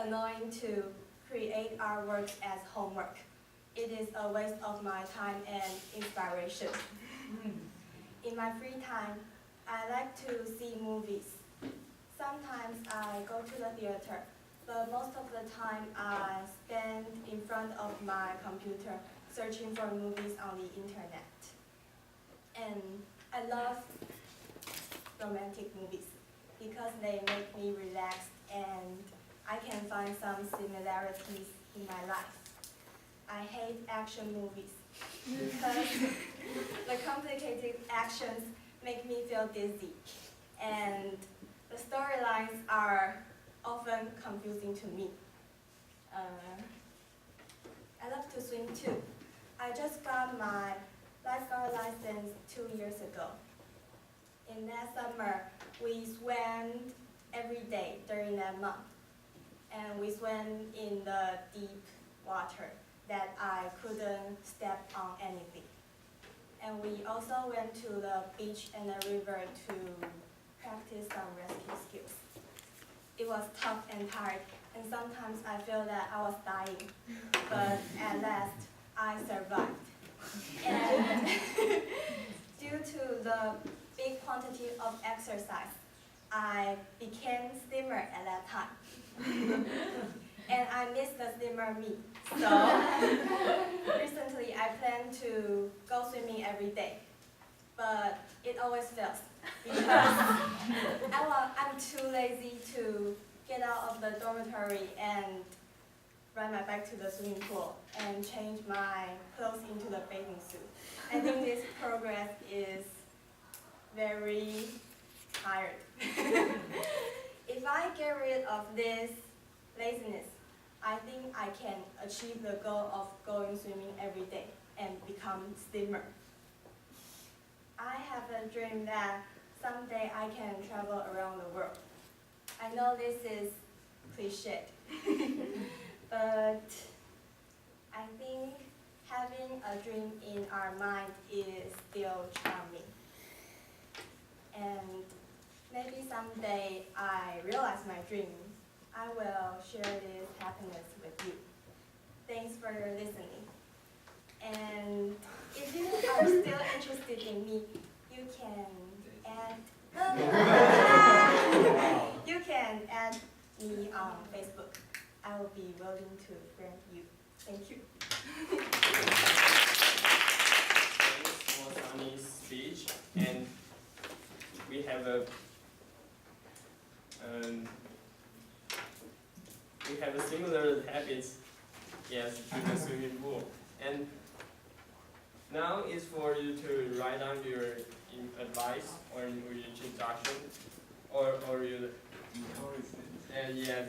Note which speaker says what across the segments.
Speaker 1: annoying to create artwork as homework. It is a waste of my time and inspiration. In my free time, I like to see movies. Sometimes I go to the theater, but most of the time I spend in front of my computer searching for movies on the internet. And I love romantic movies because they make me relaxed and I can find some similarities in my life. I hate action movies because the complicated actions make me feel dizzy and the storylines are often confusing to me. I love to swim too. I just got my lifeguard license 2 years ago. In that summer, we swam every day during that month. And we swam in the deep water that I couldn't step on anything. And we also went to the beach and the river to practice some rescue skills. It was tough and hard, and sometimes I feel that I was dying. But at last, I survived. And due to the big quantity of exercise, I became slimmer at that time. And I miss the slimmer me. So recently I plan to go swimming every day. But it always fails because I'm too lazy to get out of the dormitory and ride my bike to the swimming pool and change my clothes into the bathing suit. I think this progress is very tired. If I get rid of this laziness, I think I can achieve the goal of going swimming every day and become slimmer. I have a dream that someday I can travel around the world. I know this is cliche, but I think having a dream in our mind is still charming. And maybe someday I realize my dream. I will share this happiness with you. Thanks for listening. And if you are still interested in me, you can add me on Facebook. I will be willing to friend you. Thank you.
Speaker 2: Thanks for Sunny's speech, and we have similar habits, yes, to the swimming pool. And now is for you to write down your advice or your introduction or your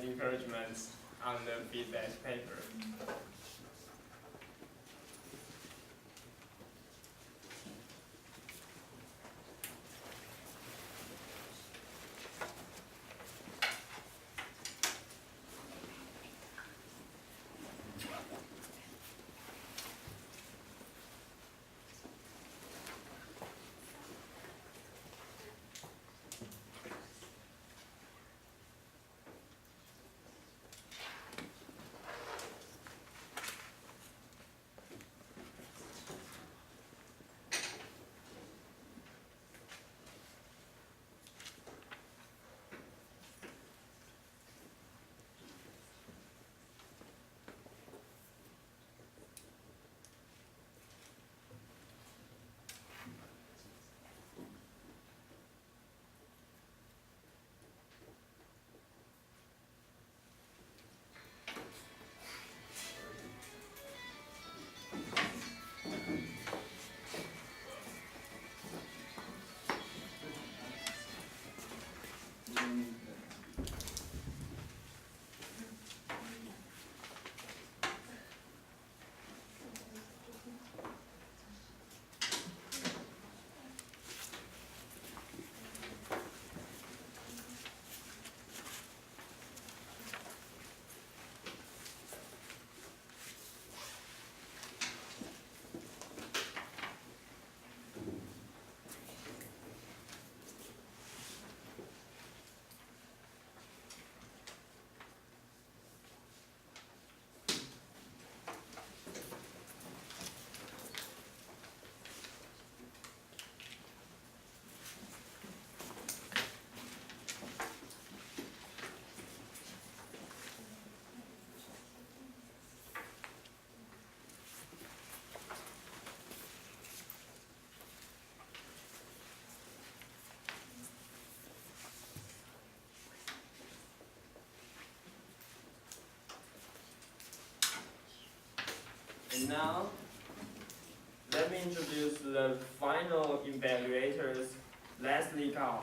Speaker 2: encouragements on the feedback paper. Now, let me introduce the final evaluators, Leslie Cao.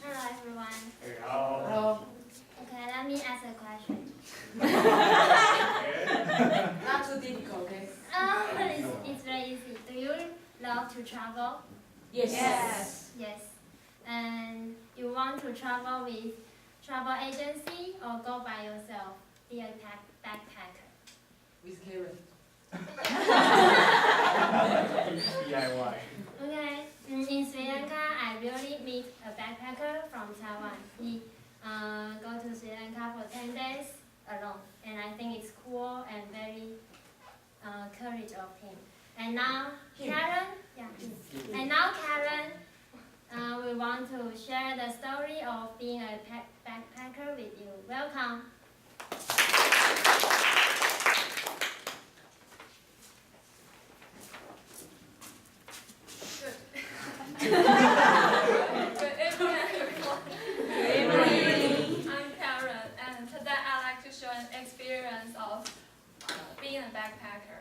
Speaker 3: Hello everyone.
Speaker 4: Hello.
Speaker 3: Okay, let me ask a question.
Speaker 4: Not too difficult, okay?
Speaker 3: It's very easy. Do you love to travel?
Speaker 4: Yes.
Speaker 3: Yes. And you want to travel with travel agency or go by yourself? Be a backpacker.
Speaker 4: With Karen.
Speaker 5: DIY.
Speaker 3: Okay. In Sri Lanka, I really meet a backpacker from Taiwan. He go to Sri Lanka for 10 days alone, and I think it's cool and very courage of him. And now Karen, and now Karen, we want to share the story of being a backpacker with you. Welcome.
Speaker 6: Good evening, everyone. I'm Karen, and today I'd like to share an experience of being a backpacker.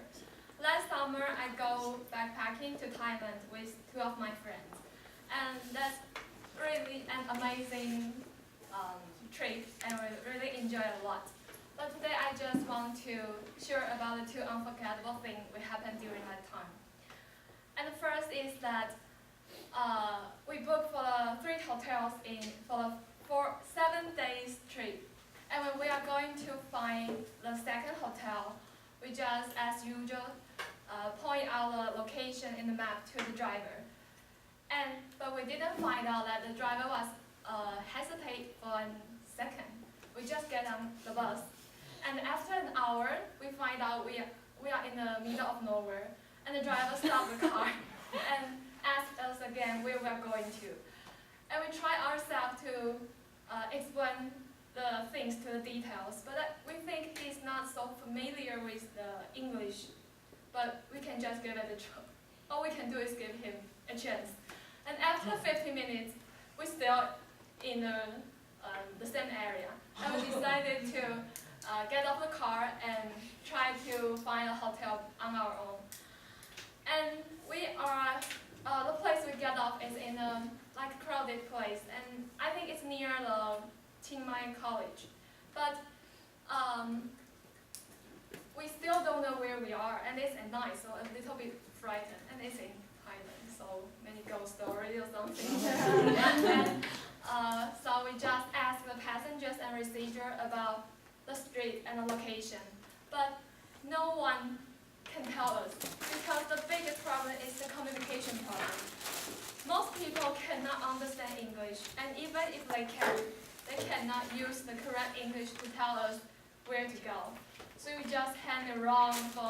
Speaker 6: Last summer, I go backpacking to Thailand with two of my friends, and that's really an amazing trip, and we really enjoy a lot. But today, I just want to share about the two unforgettable things that happened during that time. And the first is that we booked for the 3 hotels for 7 days trip. And when we are going to find the second hotel, we just, as usual, point out the location in the map to the driver. But we didn't find out that the driver was hesitate for a second. We just get on the bus. And after an hour, we find out we are in the middle of nowhere. And the driver stopped the car and asked us again where we are going to. And we try ourselves to explain the things to the details, but we think he's not so familiar with the English, but we can just give it a try. All we can do is give him a chance. And after 50 minutes, we're still in the same area. And we decided to get off the car and try to find a hotel on our own. And we are, the place we get off is in a crowded place, and I think it's near the Chiang Mai College. But we still don't know where we are, and it's at night, so a little bit frightened. And it's in Thailand, so many ghost stories or something. And then, so we just asked the passengers and receiver about the street and the location, but no one can tell us, because the biggest problem is the communication problem. Most people cannot understand English, and even if they can, they cannot use the correct English to tell us where to go. So we just hang around for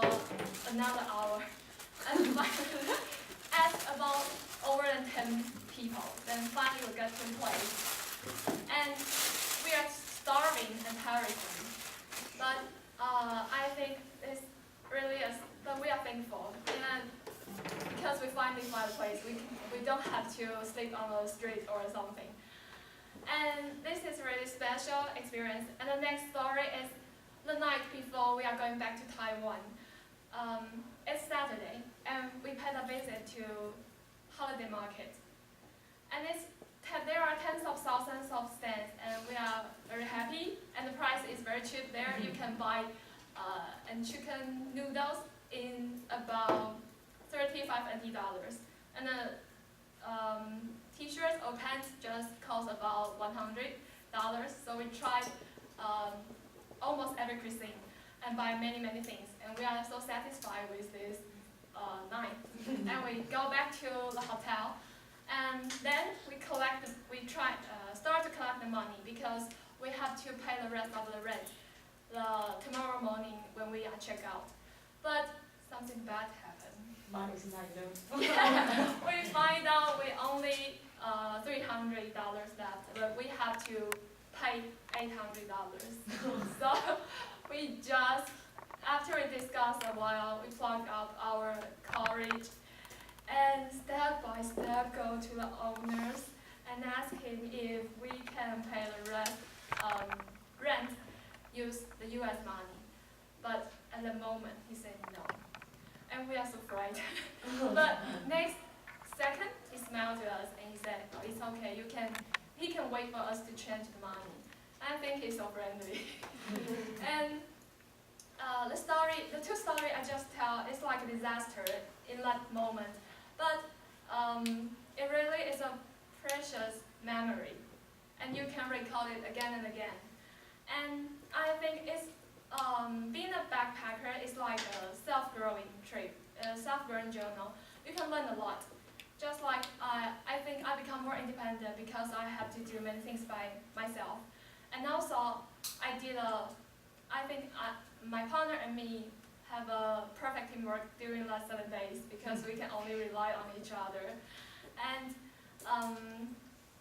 Speaker 6: another hour, and finally asked about over than 10 people. Then finally we got to a place, and we are starving and tiresome. But I think it's really but we are thankful, and because we finally find a place, we don't have to sleep on the street or something. And this is a really special experience. And the next story is the night before we are going back to Taiwan. It's Saturday, and we paid a visit to holiday market. And there are tens of thousands of stands, and we are very happy. And the price is very cheap there. You can buy chicken noodles in about $35 and $80. And the t-shirts or pants just cost about $100. So we tried almost every cuisine and buy many things. And we are so satisfied with this night. And we go back to the hotel. And then we start to collect the money, because we have to pay the rest of the rent tomorrow morning when we are checked out. But something bad happened.
Speaker 4: Money's not enough.
Speaker 6: We find out we only $300 left, but we have to pay $800. So we just, after we discussed a while, we plugged up our courage and step by step go to the owners and ask him if we can pay the rest rent use the US money. But at the moment, he said no. And we are so frightened. But next second, he smiled to us and he said, oh, it's okay, he can wait for us to change the money. I think he's so friendly. And the two stories I just tell is like a disaster in that moment. But it really is a precious memory. And you can recall it again and again. And I think it's being a backpacker is like a self-growing trip, a self-growing journal. You can learn a lot. Just like I think I become more independent because I have to do many things by myself. And also, I think my partner and me have a perfect teamwork during the last 7 days because we can only rely on each other. And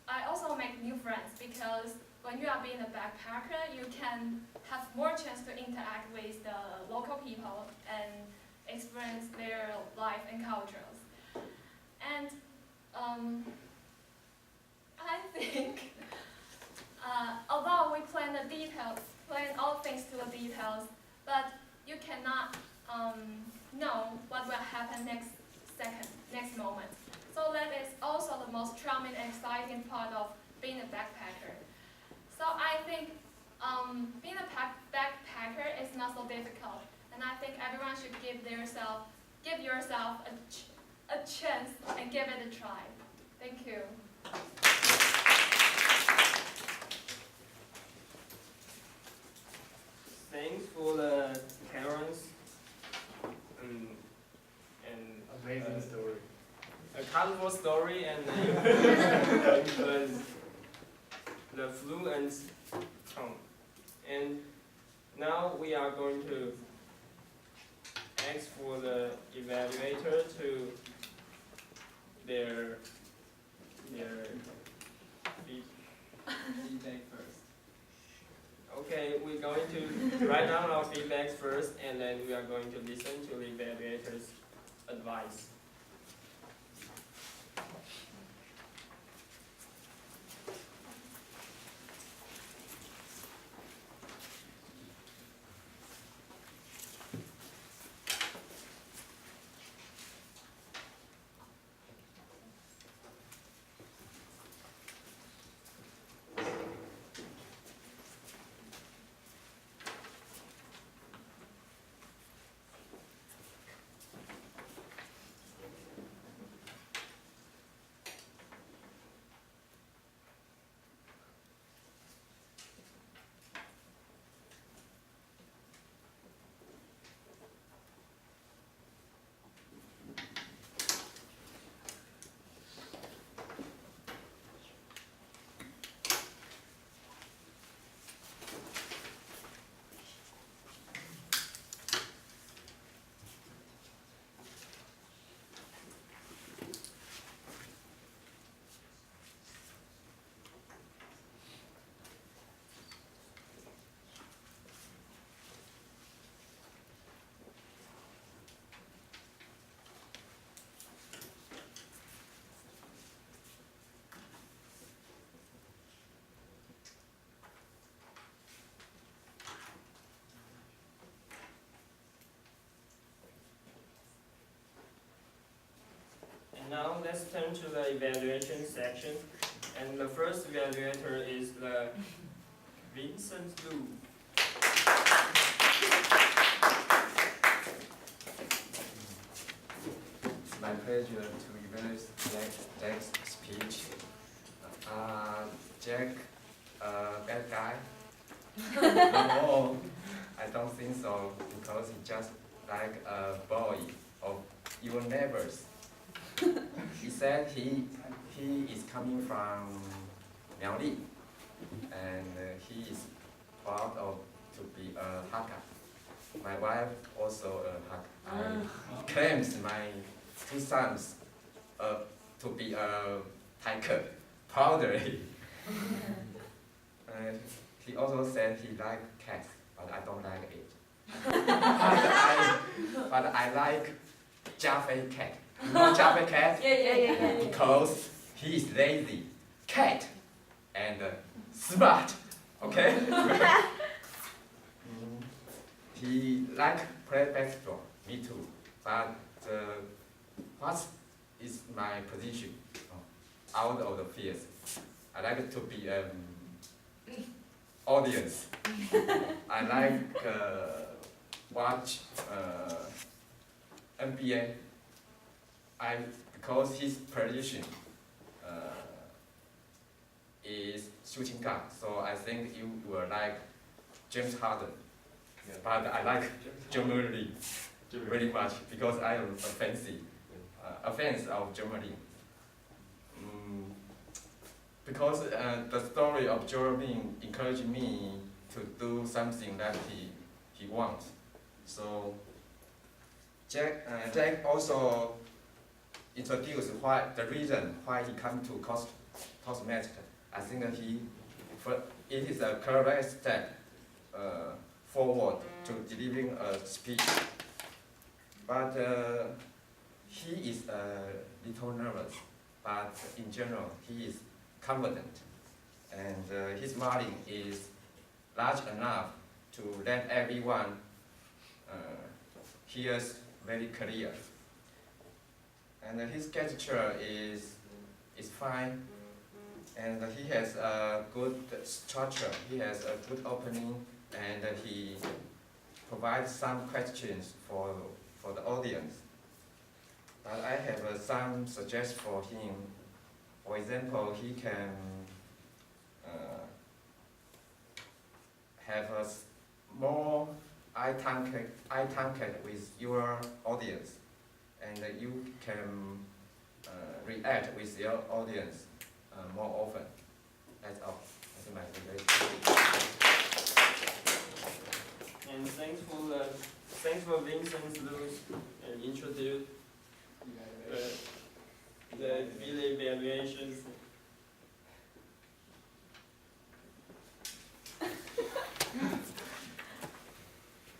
Speaker 6: I also make new friends because when you are being a backpacker, you can have more chance to interact with the local people and experience their life and cultures. And I think although we plan all things to the details, but you cannot know what will happen next second, next moment. So that is also the most charming and exciting part of being a backpacker. So I think being a backpacker is not so difficult, and I think everyone should give yourself a chance and give it a try. Thank you.
Speaker 2: Thanks for the parents and
Speaker 5: Amazing story.
Speaker 2: a colorful story and the fluent tone. And now we are going to ask for the evaluator to their feedback first. Okay, we're going to write down our feedbacks first, and then we are going to listen to the evaluator's advice. Now let's turn to the evaluation section, and the first evaluator is the Vincent Lu.
Speaker 7: It's my pleasure to evaluate Jack's speech. Jack, bad guy? No, I don't think so, because he's just like a boy of your neighbors. He said he is coming from Miaoli, and he is proud of to be a Hakka. My wife also a Hakka. I claims my 2 sons to be a hiker proudly. He also said he likes cats, but I don't like it. but I like Jaffe cat. You know Jaffe cat?
Speaker 4: Yeah.
Speaker 7: Because he is lazy, cat, and smart. Okay. He like play basketball. Me too. But what is my position out of the field? I like to be audience. I like watch NBA. Because his position is shooting guard, so I think you will like James Harden.
Speaker 5: Yeah.
Speaker 7: But I like Germany very much because I am a fan of Germany. Because the story of Jeremy encouraged me to do something that he wants. So Jack also introduced the reason why he come to Toastmasters. I think it is a correct step forward to delivering a speech. But he is a little nervous, but in general he is confident, and his mind is large enough to let everyone hears very clear. And his gesture is fine, and he has a good structure. He has a good opening, and he provides some questions for the audience. But I have some suggestions for him. For example, he can have a more eye contact with your audience, and you can react with your audience more often. That's all. That's my suggestion.
Speaker 2: And thanks for Vincent Lewis introduced the video evaluations.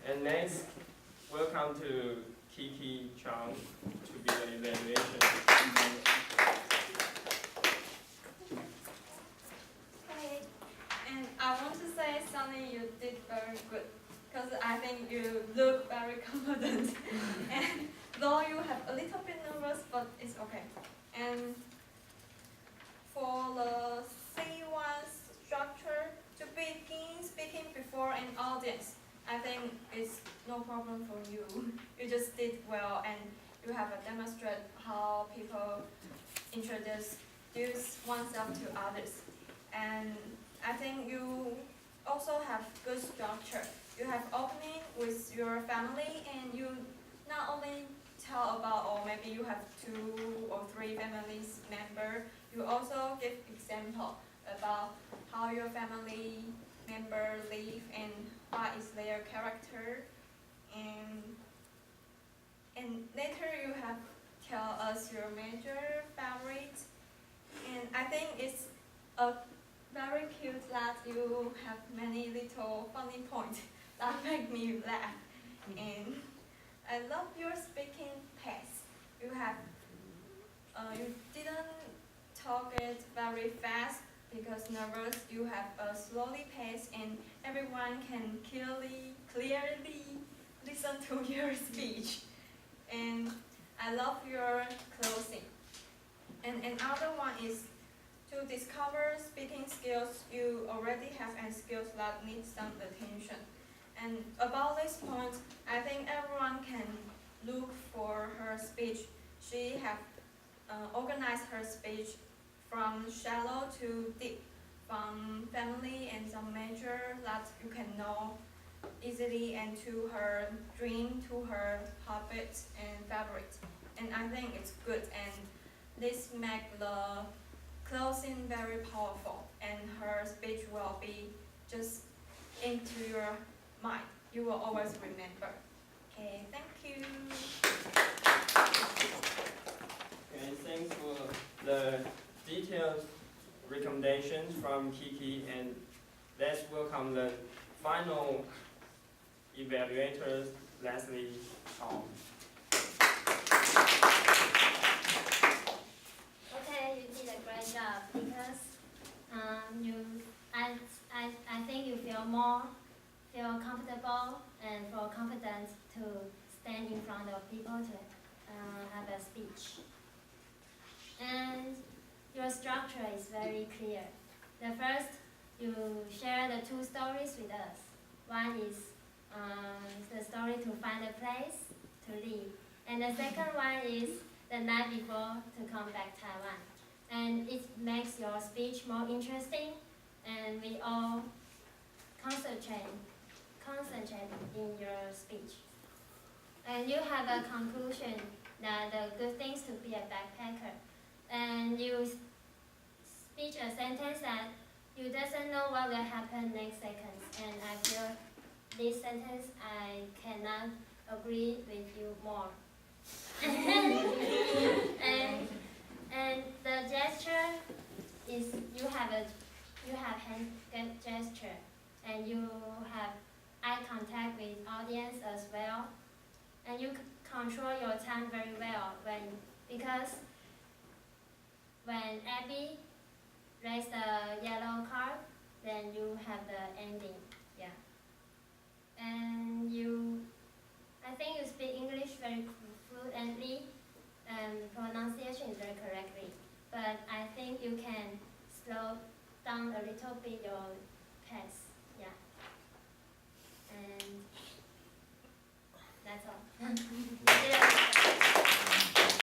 Speaker 2: And next, welcome to Kiki Chang to be the evaluation.
Speaker 6: Hey, and I want to say something you did very good, because I think you look very confident. And though you have a little bit nervous, but it's okay. And for the C1 structure, to begin speaking before an audience, I think it's no problem for you. You just did well, and you have demonstrated how people introduce oneself to others. And I think you also have good structure. You have opening with your family, and you not only tell about, or maybe you have 2 or 3 families member, you also give example about how your family member live and what is their character, and later you have tell us your major favorite, and I think it's a very cute that you have many little funny points that make me laugh, and I love your speaking pace. You have you didn't talk it very fast because nervous. You have a slowly pace, and everyone can clearly listen to your speech. And I love your closing. And another one is to discover speaking skills you already have and skills that need some attention. And about this point, I think everyone can look for her speech. She have organized her speech from shallow to deep, from family and some major that you can know easily, and to her dream, to her habits and favorites. And I think it's good, and this make the closing very powerful, and her speech will be just into your mind. You will always remember. Okay, thank you.
Speaker 2: Okay, thanks for the detailed recommendations from Kiki, and let's welcome the final evaluators, Leslie Chong.
Speaker 3: Okay, you did a great job because I I think you feel comfortable and feel confident to stand in front of people to have a speech. And your structure is very clear. The first, you share the 2 stories with us. One is the story to find a place to live. And the second one is the night before to come back Taiwan. And it makes your speech more interesting, and we all concentrate in your speech. And you have a conclusion that the good things to be a backpacker. And you speak a sentence that you doesn't know what will happen next second. And I feel this sentence I cannot agree with you more. and the gesture is you have hand gesture, and you have eye contact with audience as well, and you control your time very well because when Abby raised the yellow card, then you have the ending, yeah. And I think you speak English very fluently, and pronunciation is very correctly. But I think you can slow down a little bit your pace, yeah. And that's all.